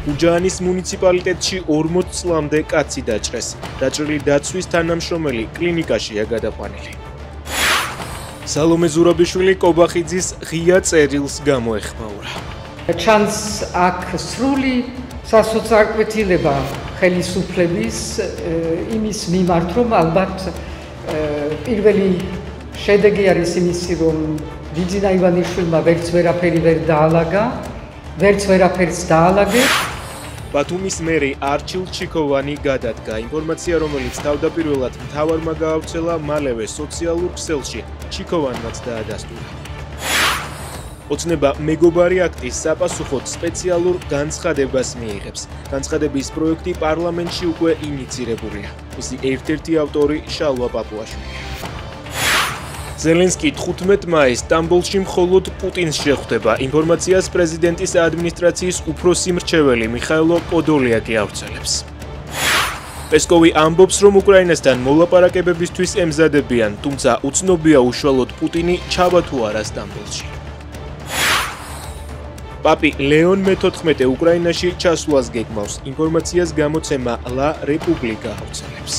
გუჯაანის მუნიციპალიტეტში 40 წლამდე კაცი დაჭრეს. დაჭრილი დაცვის თანამშრომელი კლინიკაშია გადაყვანილი. სალომე ზურაბიშვილი კობახიძის ღია წერილს გამოეხმაურა. ჩანს აქ სრული სასოწარკვეთილება ხელისუფლების იმის მიმართ, რომ ალბათ პირველი შედეგი არის იმისი, რომ ბიძინა ივანიშვილმა ვერც ვერაფერი ვერ დაალაგა, ვერც ვერაფერს დაალაგეს. ბათუმის მერი არჩილ ჩიქოვანი გადადგა. ინფორმაცია, რომელიც თავდაპირველად მთავარმა გაავრცელა, მალევე სოციალურ ქსელში ჩიქოვანმაც დაადასტურა. ოცნება მეგობარი აქტის საპასუხოდ სპეციალურ განცხადებას მიიღებს. განცხადების პროექტი პარლამენტში უკვე ინიცირებულია. მისი ერთ-ერთი ავტორი შალვა პაპუაშვილია. ზელენსკი 15 მაისს სტამბოლში მხოლოდ პუტინს შეხვდება. ინფორმაციას პრეზიდენტის ადმინისტრაციის უფროსი მრჩეველი მიხაილო პოდოლიაკი ავრცელებს. პესკოვი ამბობს, რომ უკრაინასთან მოლაპარაკებებისთვის ემზადებიან, თუმცა უცნობია უშუალოდ პუტინი ჩავა თუ არა სტამბოლში. პაპი ლეონ მე-14 უკრაინაში ჩასვლას გეგმავს. ინფორმაციას გამოცემა ლა რეპუბლიკა ავრცელებს.